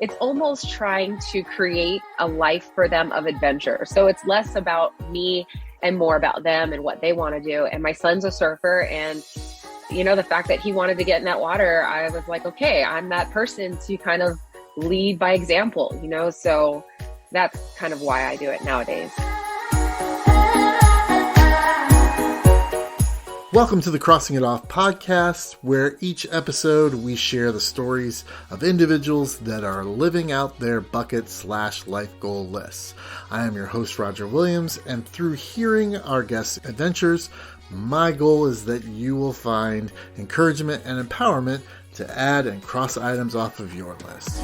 it's almost trying to create a life for them of adventure. So it's less about me and more about them and what they want to do. And my son's a surfer, and the fact that he wanted to get in that water, I was like, okay, I'm that person to kind of lead by example, so that's kind of why I do it nowadays. Welcome to the Crossing It Off podcast, where each episode we share the stories of individuals that are living out their bucket/life goal lists. I am your host, Roger Williams, and through hearing our guests' adventures, my goal is that you will find encouragement and empowerment to add and cross items off of your list.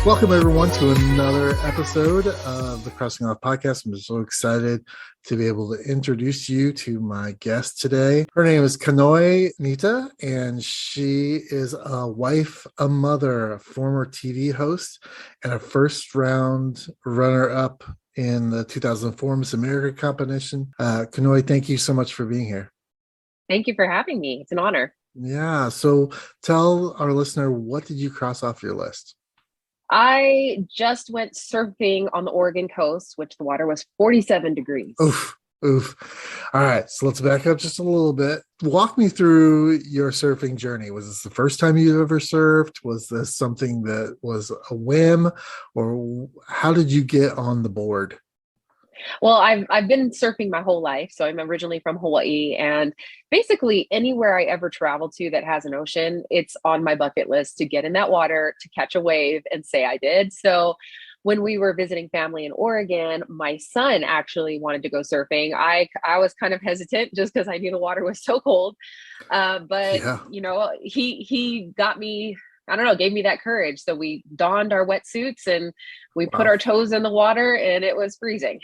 Welcome, everyone, to another episode of the Crossing Off podcast. I'm so excited to be able to introduce you to my guest today. Her name is Kanoe Nitta, and she is a wife, a mother, a former TV host, and a first-round runner-up in the 2004 Miss America competition. Kanoe, thank you so much for being here. Thank you for having me. It's an honor. Yeah, so tell our listener, what did you cross off your list? I just went surfing on the Oregon coast, which the water was 47 degrees. Oof. All right, so let's back up just a little bit. Walk me through your surfing journey. Was this the first time you ever surfed? Was this something that was a whim, or how did you get on the board? Well, I've been surfing my whole life. So I'm originally from Hawaii, and basically anywhere I ever travel to that has an ocean, it's on my bucket list to get in that water, to catch a wave and say I did. So when we were visiting family in Oregon, my son actually wanted to go surfing. I was kind of hesitant just because I knew the water was so cold. But he got me, I don't know, gave me that courage. So we donned our wetsuits and we put our toes in the water, and it was freezing.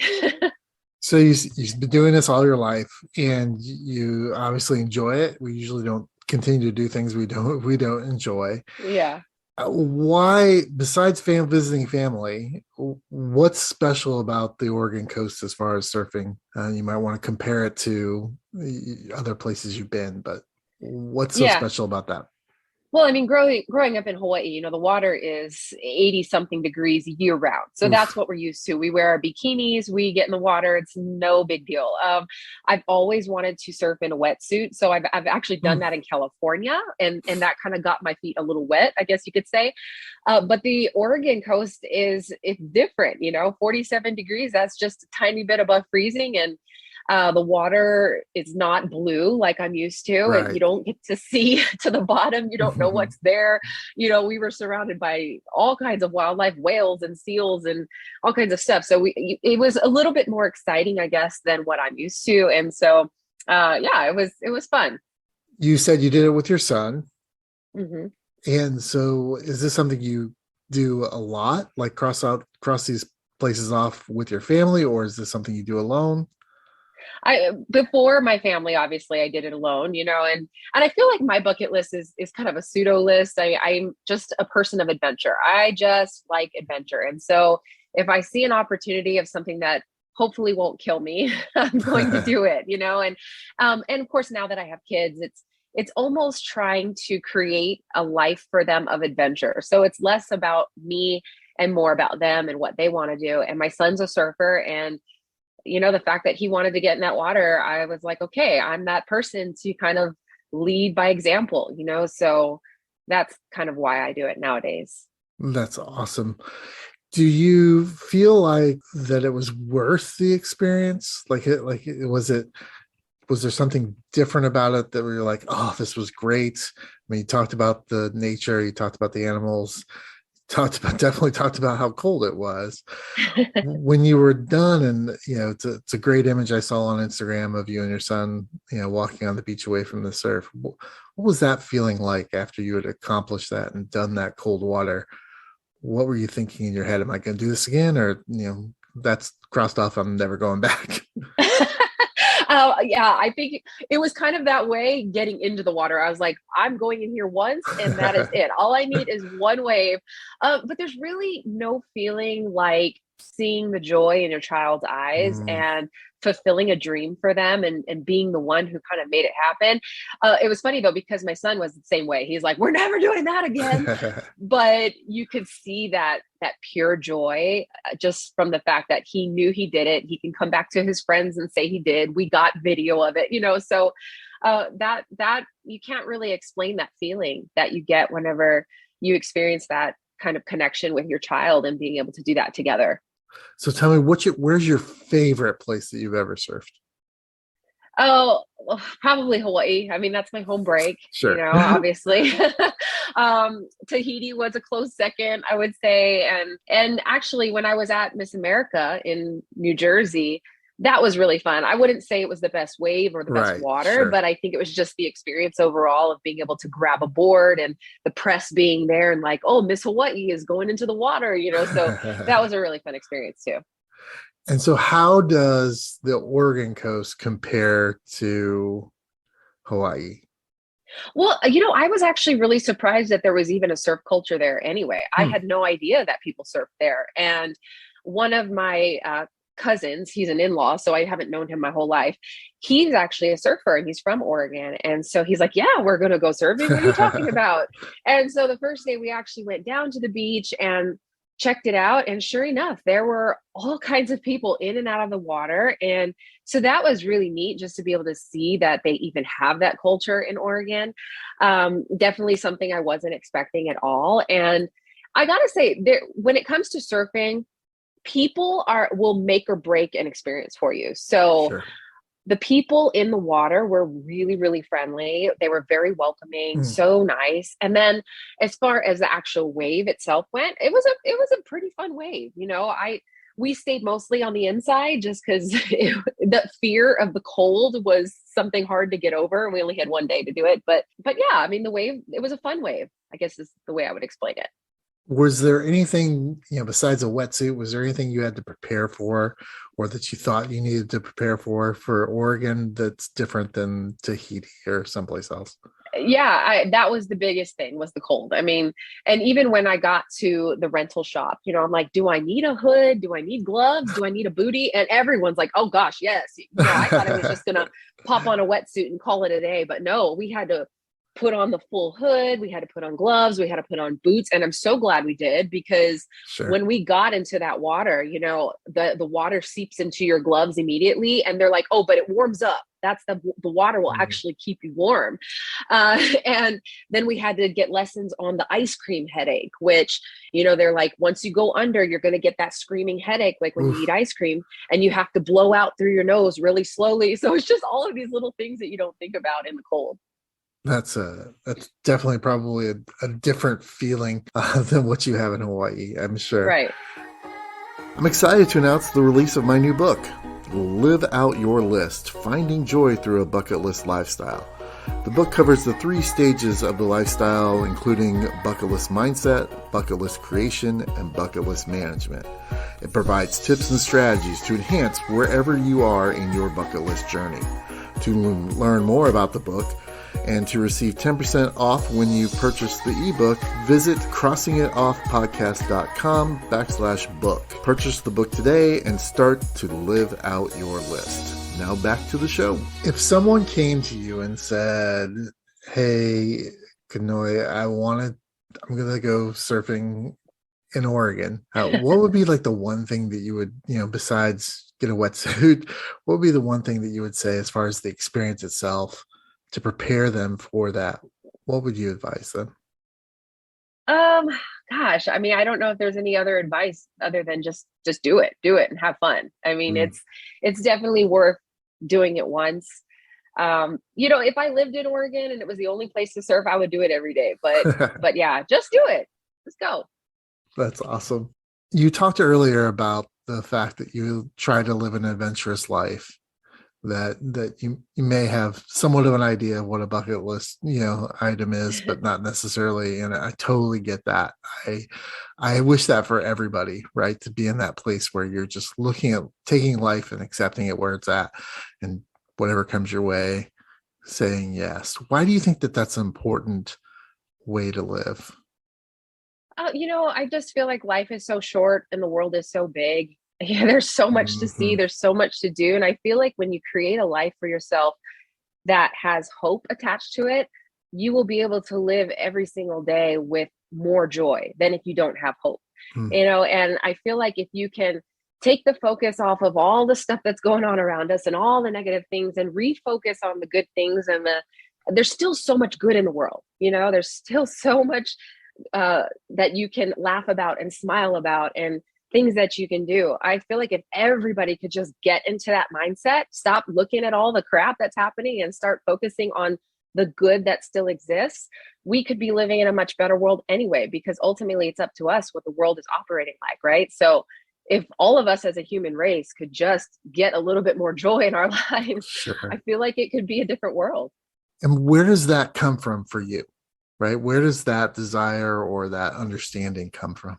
So you've been doing this all your life, and you obviously enjoy it. We usually don't continue to do things we don't enjoy. Yeah. Why, besides visiting family, what's special about the Oregon coast as far as surfing? You might want to compare it to other places you've been, but what's so special about that? Well, I mean, growing up in Hawaii, the water is 80 something degrees year round. So that's what we're used to. We wear our bikinis, we get in the water. It's no big deal. I've always wanted to surf in a wetsuit. So I've actually done that in California, and that kind of got my feet a little wet, I guess you could say. But the Oregon coast it's different, 47 degrees. That's just a tiny bit above freezing. And the water is not blue like I'm used to, right. And you don't get to see to the bottom. You don't know what's there. We were surrounded by all kinds of wildlife, whales and seals and all kinds of stuff. So it was a little bit more exciting, I guess, than what I'm used to. And so, it was fun. You said you did it with your son. Mm-hmm. And so is this something you do a lot, like cross these places off with your family, or is this something you do alone? Before my family, obviously I did it alone, and I feel like my bucket list is kind of a pseudo list. I'm just a person of adventure. I just like adventure. And so if I see an opportunity of something that hopefully won't kill me, I'm going to do it, and of course, now that I have kids, it's almost trying to create a life for them of adventure. So it's less about me and more about them and what they want to do. And my son's a surfer, and the fact that he wanted to get in that water, I was like, okay, I'm that person to kind of lead by example, so that's kind of why I do it nowadays. That's awesome. Do you feel like that it was worth the experience? Was there something different about it that were you like, oh, this was great? I mean, you talked about the nature, you talked about the animals, definitely talked about how cold it was. When you were done, and it's a great image I saw on Instagram of you and your son, walking on the beach away from the surf. What was that feeling like after you had accomplished that and done that cold water? What were you thinking in your head? Am I going to do this again, or that's crossed off, I'm never going back? Yeah, I think it was kind of that way getting into the water. I was like, I'm going in here once and that is it. All I need is one wave. But there's really no feeling like seeing the joy in your child's eyes Mm. and fulfilling a dream for them, and being the one who kind of made it happen. It was funny though, because my son was the same way. He's like, we're never doing that again. But you could see that pure joy, just from the fact that he knew he did it. He can come back to his friends and say he did. We got video of it, so that you can't really explain that feeling that you get whenever you experience that kind of connection with your child and being able to do that together. So tell me, where's your favorite place that you've ever surfed? Oh, well, probably Hawaii. I mean, that's my home break, Sure. obviously. Tahiti was a close second, I would say. And actually, when I was at Miss America in New Jersey, that was really fun. I wouldn't say it was the best wave or the best Right. water, Sure. but I think it was just the experience overall of being able to grab a board and the press being there and like, oh, Miss Hawaii is going into the water, so that was a really fun experience too. And so how does the Oregon coast compare to Hawaii? Well, I was actually really surprised that there was even a surf culture there anyway. I Hmm. had no idea that people surf there. And one of my cousins, he's an in-law, so I haven't known him my whole life. He's actually a surfer and he's from Oregon. And so he's like, yeah, we're going to go surfing. What are you talking about? And so the first day we actually went down to the beach and checked it out. And sure enough, there were all kinds of people in and out of the water. And so that was really neat just to be able to see that they even have that culture in Oregon. Definitely something I wasn't expecting at all. And I got to say, when it comes to surfing, people will make or break an experience for you. So Sure. the people in the water were really, really friendly. They were very welcoming, Hmm. so nice. And then as far as the actual wave itself went, it was a pretty fun wave. We stayed mostly on the inside just because the fear of the cold was something hard to get over. And we only had one day to do it. But yeah, I mean, the wave, it was a fun wave, I guess is the way I would explain it. Was there anything, besides a wetsuit, was there anything you had to prepare for or that you thought you needed to prepare for Oregon that's different than Tahiti or someplace else? Yeah, that was the biggest thing, was the cold. I mean, and even when I got to the rental shop, I'm like, do I need a hood? Do I need gloves? Do I need a bootie? And everyone's like, oh gosh, yes. I thought I was just gonna pop on a wetsuit and call it a day, but no, we had to put on the full hood, we had to put on gloves, we had to put on boots. And I'm so glad we did, because Sure. when we got into that water, the water seeps into your gloves immediately, and they're like, oh, but it warms up. That's the water will actually keep you warm. And then we had to get lessons on the ice cream headache, which, they're like, once you go under, you're going to get that screaming headache, like when you eat ice cream, and you have to blow out through your nose really slowly. So it's just all of these little things that you don't think about in the cold. That's definitely probably a different feeling than what you have in Hawaii, I'm sure. Right. I'm excited to announce the release of my new book, Live Out Your List, Finding Joy Through a Bucket List Lifestyle. The book covers the 3 stages of the lifestyle, including bucket list mindset, bucket list creation, and bucket list management. It provides tips and strategies to enhance wherever you are in your bucket list journey. To learn more about the book and to receive 10% off when you purchase the ebook, visit crossingitoffpodcast.com/book. Purchase the book today and start to live out your list. Now back to the show. If someone came to you and said, hey, Kanoe, I'm going to go surfing in Oregon, what would be like the one thing that you would, besides get a wetsuit, what would be the one thing that you would say as far as the experience itself to prepare them for that? What would you advise them? Gosh, I mean, I don't know if there's any other advice other than just do it and have fun. I mean, it's definitely worth doing it once. If I lived in Oregon and it was the only place to surf, I would do it every day. But yeah, just do it. Let's go. That's awesome. You talked earlier about the fact that you try to live an adventurous life, that you may have somewhat of an idea of what a bucket list, item is, but not necessarily. And I totally get that. I wish that for everybody, right? To be in that place where you're just looking at taking life and accepting it where it's at, and whatever comes your way, saying yes. Why do you think that that's an important way to live? I just feel like life is so short and the world is so big. Yeah, there's so much to see, Mhm. there's so much to do. And I feel like when you create a life for yourself that has hope attached to it, you will be able to live every single day with more joy than if you don't have hope. Mm. And I feel like if you can take the focus off of all the stuff that's going on around us and all the negative things and refocus on the good things and there's still so much good in the world. There's still so much that you can laugh about and smile about and things that you can do. I feel like if everybody could just get into that mindset, stop looking at all the crap that's happening and start focusing on the good that still exists, we could be living in a much better world anyway, because ultimately it's up to us what the world is operating like, right? So if all of us as a human race could just get a little bit more joy in our lives, I Sure. feel like it could be a different world. And where does that come from for you? Right? Where does that desire or that understanding come from?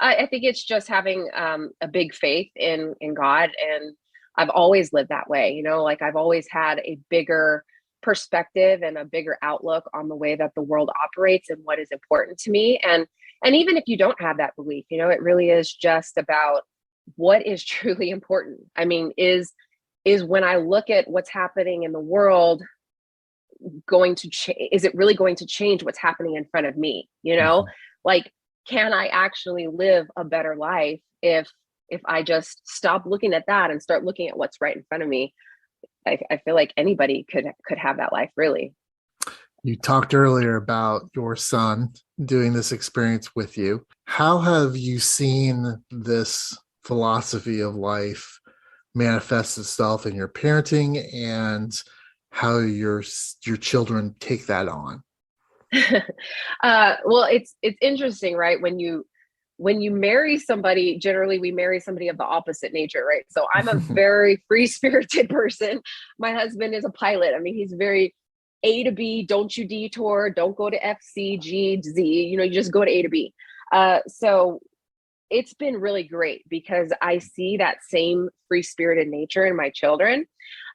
I think it's just having a big faith in God, and I've always lived that way. Like I've always had a bigger perspective and a bigger outlook on the way that the world operates and what is important to me. And even if you don't have that belief, it really is just about what is truly important. I mean, is when I look at what's happening in the world going to change? Is it really going to change what's happening in front of me? Mhm. Like, can I actually live a better life if I just stop looking at that and start looking at what's right in front of me? I feel like anybody could have that life, really. You talked earlier about your son doing this experience with you. How have you seen this philosophy of life manifest itself in your parenting and how your children take that on? Well, it's interesting, right? When you marry somebody, generally we marry somebody of the opposite nature, right? So I'm a very free spirited person. My husband is a pilot. I mean, he's very A to B, don't you detour, don't go to F, C, G, Z, you just go to A to B. So it's been really great because I see that same free spirited nature in my children.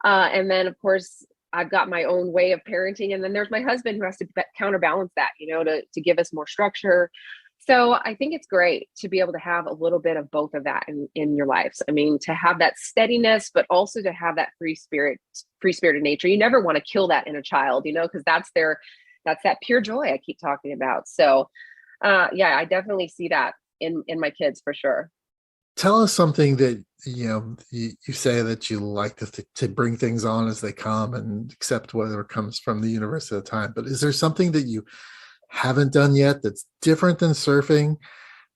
And then, of course, I've got my own way of parenting. And then there's my husband who has to counterbalance that, to give us more structure. So I think it's great to be able to have a little bit of both of that in your lives. I mean, to have that steadiness, but also to have that free spirited nature. You never want to kill that in a child, because that's that pure joy I keep talking about. So yeah, I definitely see that in my kids for sure. Tell us something that you say that you like to bring things on as they come and accept whatever comes from the universe at a time. But is there something that you haven't done yet that's different than surfing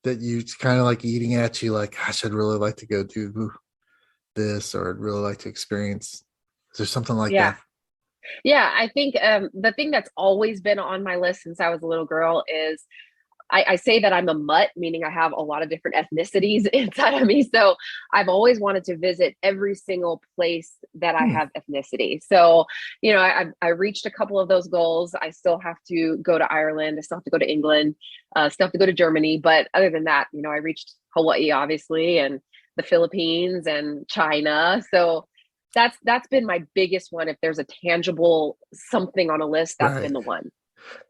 that you kind of like eating at you like, gosh, I'd really like to go do this or I'd really like to experience? Is there something like Yeah. that? Yeah, I think the thing that's always been on my list since I was a little girl is I say that I'm a mutt, meaning I have a lot of different ethnicities inside of me. So I've always wanted to visit every single place that I Hmm. have ethnicity. So, I reached a couple of those goals. I still have to go to Ireland. I still have to go to England. Still have to go to Germany. But other than that, I reached Hawaii, obviously, and the Philippines and China. So that's been my biggest one. If there's a tangible something on a list, that's been Right. the one.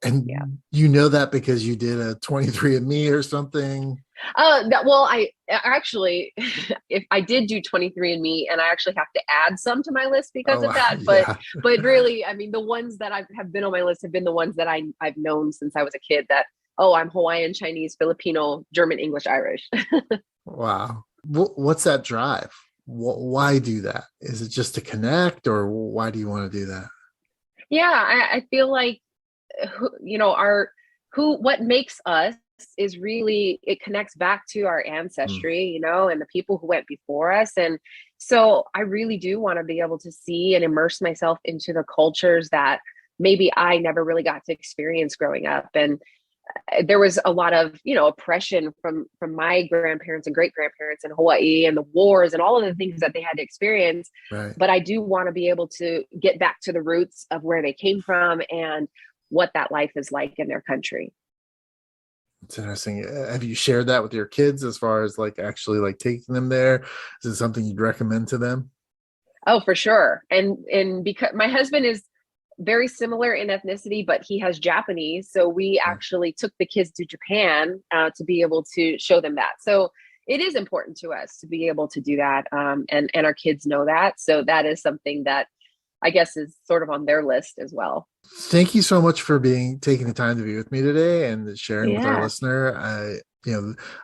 Yeah. And you know that because you did a 23andMe or something. Well, I actually, if I did do 23andMe, and I actually have to add some to my list because Oh, of that, but yeah. but really, I mean, the ones that have been on my list have been the ones that I've known since I was a kid. That, oh, I'm Hawaiian, Chinese, Filipino, German, English, Irish. Wow. What's that drive? Why do that? Is it just to connect or why do you want to do that? Yeah, I feel like our what makes us is really, it connects back to our Hmm. ancestry, and the people who went before us. And so I really do want to be able to see and immerse myself into the cultures that maybe I never really got to experience growing up. And there was a lot of oppression from my grandparents and great grandparents in Hawaii, and the wars and all of the things that they had to experience. Right. But I do want to be able to get back to the roots of where they came from and what that life is like in their country. It's interesting. Have you shared that with your kids as far as like actually like taking them there? Is it something you'd recommend to them? Oh, for sure. And because my husband is very similar in ethnicity, but he has Japanese. So we actually took the kids to Japan to be able to show them that. So it is important to us to be able to do that. And our kids know that. So that is something that I guess is sort of on their list as well. Thank you so much for taking the time to be with me today and sharing with our Yeah. listener.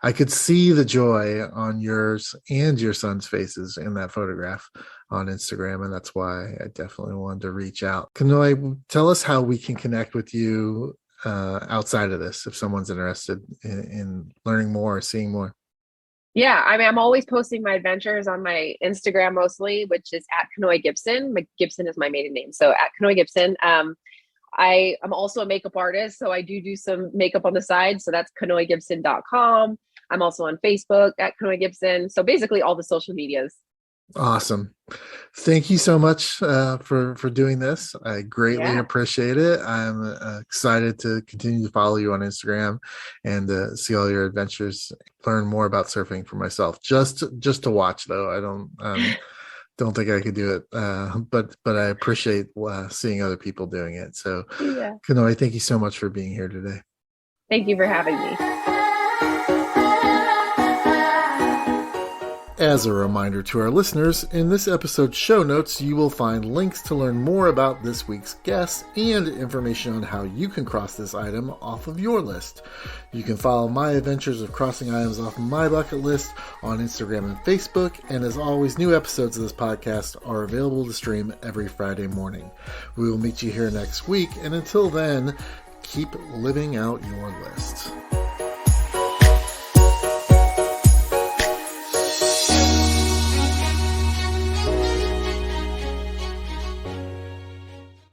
I could see the joy on yours and your son's faces in that photograph on Instagram, and that's why I definitely wanted to reach out. Kanoe, tell us how we can connect with you outside of this if someone's interested in learning more or seeing more. Yeah, I mean, I'm always posting my adventures on my Instagram mostly, which is at Kanoe Gibson. Gibson is my maiden name, so at Kanoe Gibson. I'm also a makeup artist, so I do some makeup on the side. So that's KanoeGibson.com. I'm also on Facebook at Kanoe Gibson. So basically all the social medias. Awesome. Thank you so much for doing this. I greatly Yeah. appreciate it. I'm excited to continue to follow you on Instagram and see all your adventures, learn more about surfing for myself. Just to watch though. I don't think I could do it. But I appreciate seeing other people doing it. So Yeah. Kanoe, thank you so much for being here today. Thank you for having me. As a reminder to our listeners, in this episode's show notes, you will find links to learn more about this week's guest and information on how you can cross this item off of your list. You can follow my adventures of crossing items off my bucket list on Instagram and Facebook, and as always, new episodes of this podcast are available to stream every Friday morning. We will meet you here next week, and until then, keep living out your list.